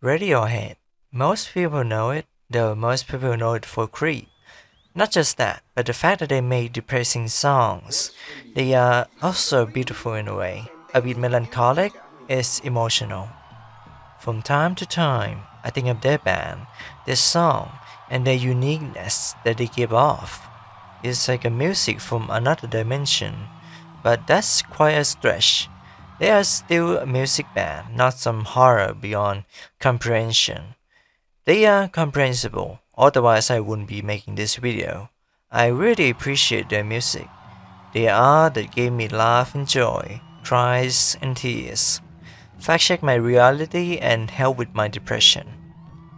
Radiohead. Most people know it, though most people know it for Creep. Not just that, but the fact that they make depressing songs. They are also beautiful in a way. A bit melancholic, is emotional. From time to time, I think of their band, their song, and their uniqueness that they give off. It's like a music from another dimension, but that's quite a stretch. They are still a music band, not some horror beyond comprehension. They are comprehensible, otherwise I wouldn't be making this video. I really appreciate their music. They are that gave me laugh and joy, cries and tears, fact check my reality and help with my depression.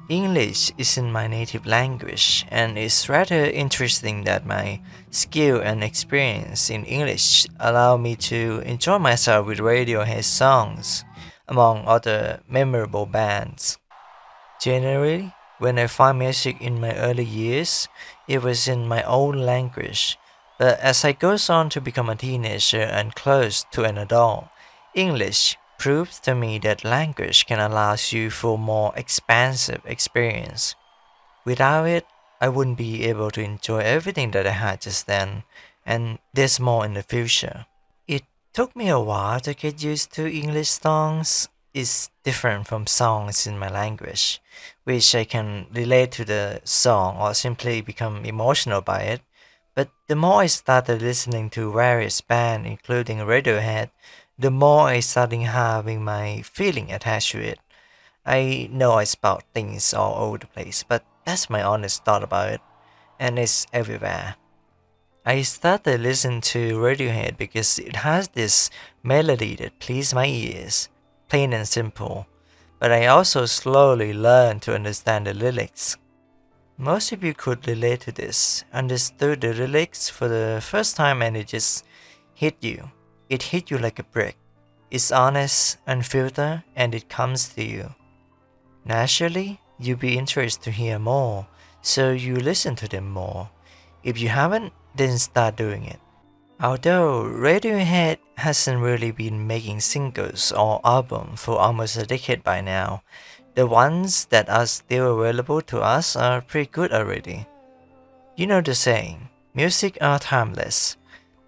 English isn't my native language, and it's rather interesting that my skill and experience in English allow me to enjoy myself with Radiohead songs, among other memorable bands. Generally, when I find music in my early years, it was in my own language, but as I goes on to become a teenager and close to an adult, English proves to me that language can allow you for more expansive experience. Without it, I wouldn't be able to enjoy everything that I had just then, and there's more in the future. It took me a while to get used to English songs. It's different from songs in my language, which I can relate to the song or simply become emotional by it. But the more I started listening to various bands, including Radiohead, the more I started having my feeling attached to it. I know I spout things all over the place, but that's my honest thought about it, and it's everywhere. I started listening to Radiohead because it has this melody that pleased my ears, plain and simple, but I also slowly learned to understand the lyrics. Most of you could relate to this, understood the lyrics for the first time and it just hit you. It hit you like a brick. It's honest, unfiltered, and it comes to you. Naturally, you'll be interested to hear more, so you listen to them more. If you haven't, then start doing it. Although Radiohead hasn't really been making singles or albums for almost a decade by now, the ones that are still available to us are pretty good already. You know the saying, music are timeless.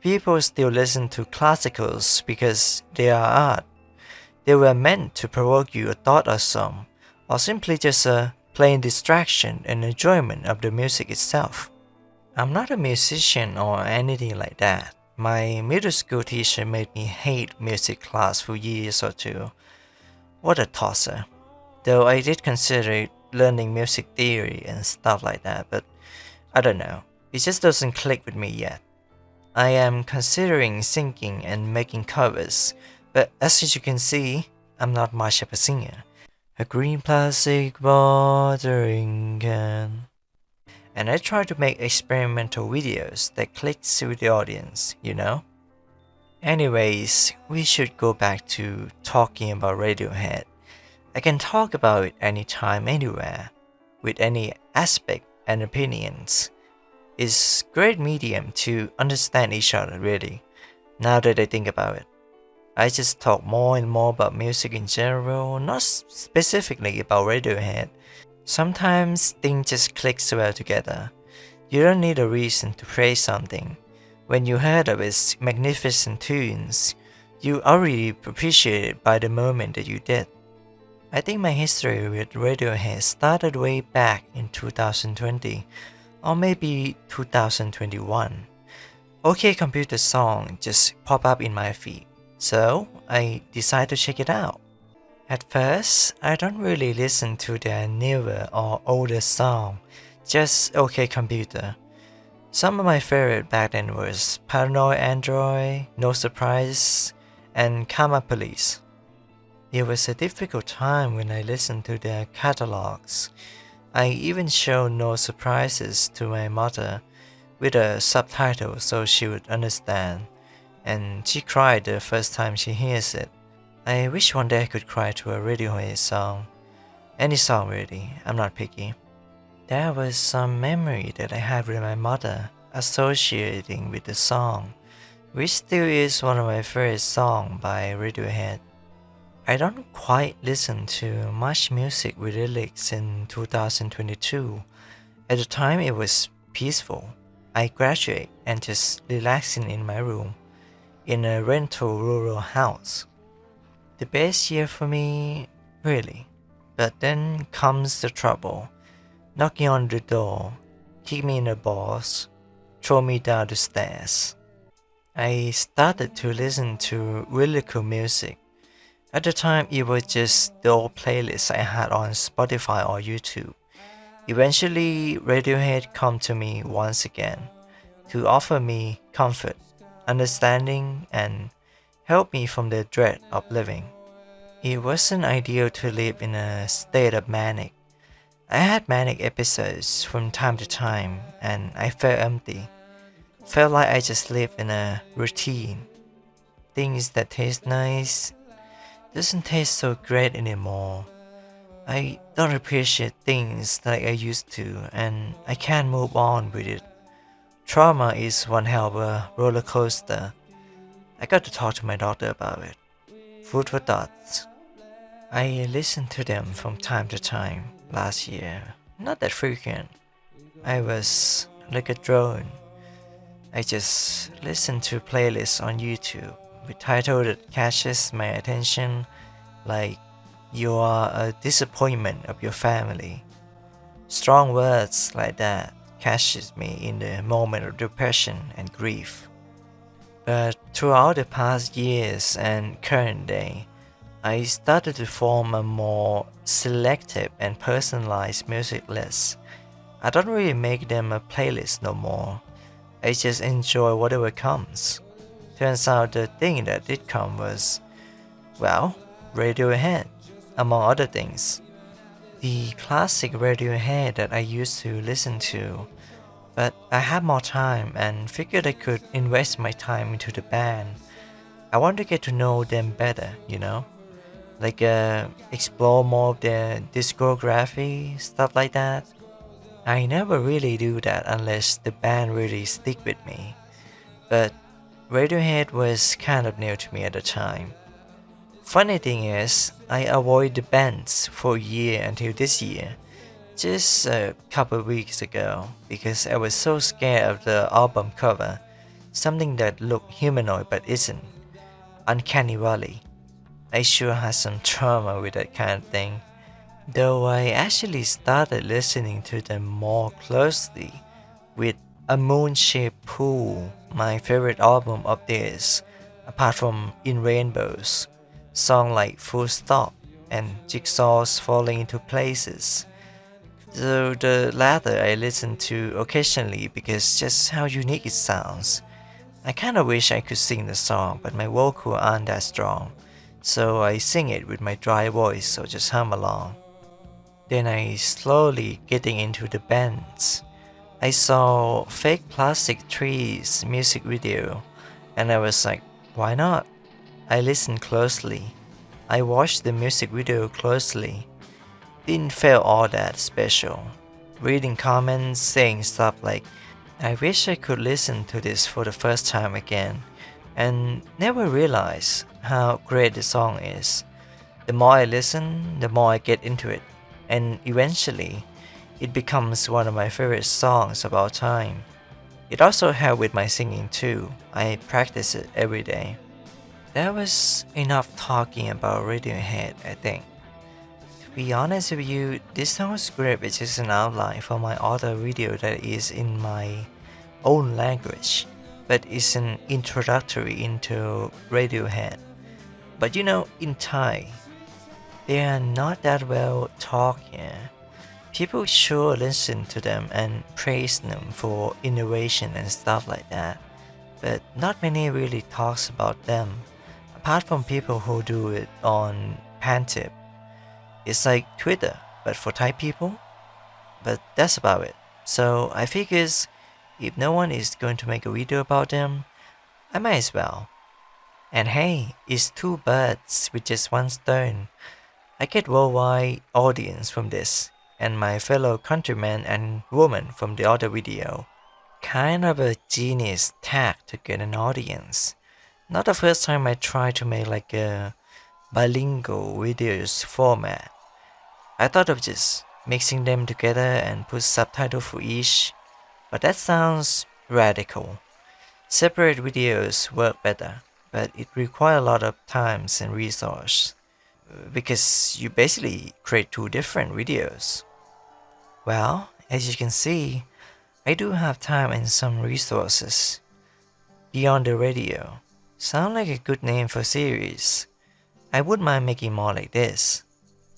People still listen to classicals because they are art. They were meant to provoke you a thought or some, or simply just a plain distraction and enjoyment of the music itself. I'm not a musician or anything like that. My middle school teacher made me hate music class for years or two. What a tosser. Though I did consider learning music theory and stuff like that, but I don't know. It just doesn't click with me yet. I am considering singing and making covers, but as you can see, I'm not much of a singer. A green plastic watering can. And I try to make experimental videos that clicks with the audience, you know? Anyways, we should go back to talking about Radiohead. I can talk about it anytime, anywhere, with any aspect and opinions. It's great medium to understand each other really, now that I think about it. I just talk more and more about music in general, not specifically about Radiohead. Sometimes things just click so well together. You don't need a reason to praise something. When you heard of its magnificent tunes, you already appreciate it by the moment that you did. I think my history with Radiohead started way back in 2020, or maybe 2021. OK Computer song just popped up in my feed, so I decided to check it out. At first, I don't really listen to their newer or older song, just OK Computer. Some of my favorite back then was Paranoid Android, No Surprise, and Karma Police. It was a difficult time when I listened to their catalogs. I even showed No Surprises to my mother with a subtitle so she would understand, and she cried the first time she hears it. I wish one day I could cry to a Radiohead song. Any song really, I'm not picky. There was some memory that I had with my mother associating with the song, which still is one of my favorite songs by Radiohead. I don't quite listen to much music with lyrics in 2022. At the time, it was peaceful. I graduate and just relaxing in my room in a rental rural house. The best year for me, really. But then comes the trouble, knocking on the door, kick me in the balls, throw me down the stairs. I started to listen to really cool music. At the time, it was just the old playlists I had on Spotify or YouTube. Eventually, Radiohead come to me once again to offer me comfort, understanding, and help me from the dread of living. It wasn't ideal to live in a state of manic. I had manic episodes from time to time, and I felt empty. Felt like I just lived in a routine. Things that taste nice doesn't taste so great anymore. I don't appreciate things like I used to, and I can't move on with it. Trauma is one hell of a roller coaster. I got to talk to my doctor about it. Food for thoughts. I listened to them from time to time last year. Not that frequent. I was like a drone. I just listened to playlists on YouTube with title that catches my attention, like "You are a disappointment of your family." Strong words like that catches me in the moment of depression and grief. But throughout the past years and current day, I started to form a more selective and personalized music list. I don't really make them a playlist no more. I just enjoy whatever comes. Turns out the thing that did come was, well, Radiohead, among other things. The classic Radiohead that I used to listen to, but I had more time and figured I could invest my time into the band. I want to get to know them better, like explore more of their discography, stuff like that. I never really do that unless the band really stick with me. But Radiohead was kind of new to me at the time. Funny thing is, I avoided the bands for a year until this year, just a couple weeks ago, because I was so scared of the album cover, something that looked humanoid but isn't, Uncanny Valley. I sure had some trauma with that kind of thing. Though I actually started listening to them more closely with A Moon Shaped Pool, my favorite album of theirs, apart from In Rainbows, songs like Full Stop and Jigsaws Falling into Places. Though the latter I listen to occasionally because just how unique it sounds. I kinda wish I could sing the song, but my vocals aren't that strong, so I sing it with my dry voice or just hum along. Then I slowly getting into the bands. I saw Fake Plastic Trees music video and I was like, why not? I listened closely. I watched the music video closely. Didn't feel all that special. Reading comments saying stuff like, I wish I could listen to this for the first time again, and never realize how great the song is. The more I listen, the more I get into it, and eventually, it becomes one of my favorite songs of all time. It also helped with my singing too. I practice it every day. That was enough talking about Radiohead, I think. To be honest with you, this whole script is just an outline for my other video that is in my own language, but it's an introductory into Radiohead. But in Thai, they are not that well talked here. People sure listen to them and praise them for innovation and stuff like that, but not many really talks about them, apart from people who do it on Pantip. It's like Twitter, but for Thai people. But that's about it. So I figures if no one is going to make a video about them, I might as well. And hey, it's two birds with just one stone. I get worldwide audience from this, and my fellow countrymen and woman from the other video. Kind of a genius tack to get an audience. Not the first time I tried to make like a bilingual videos format. I thought of just mixing them together and put subtitles for each, but that sounds radical. Separate videos work better, but it requires a lot of time and resource because you basically create two different videos. Well, as you can see, I do have time and some resources. Beyond the radio. Sound like a good name for series. I wouldn't mind making more like this.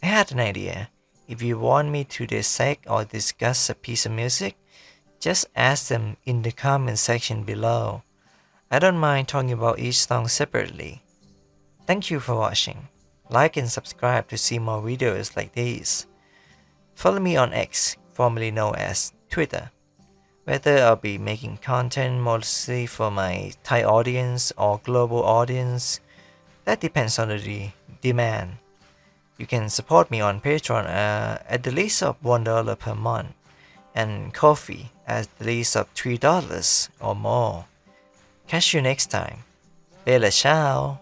I had an idea. If you want me to dissect or discuss a piece of music, just ask them in the comment section below. I don't mind talking about each song separately. Thank you for watching. Like and subscribe to see more videos like these. Follow me on X, formerly known as Twitter. Whether I'll be making content mostly for my Thai audience or global audience, that depends on the demand. You can support me on Patreon at the least of $1 per month, and Ko-fi at the least of $3 or more. Catch you next time. Bella ciao!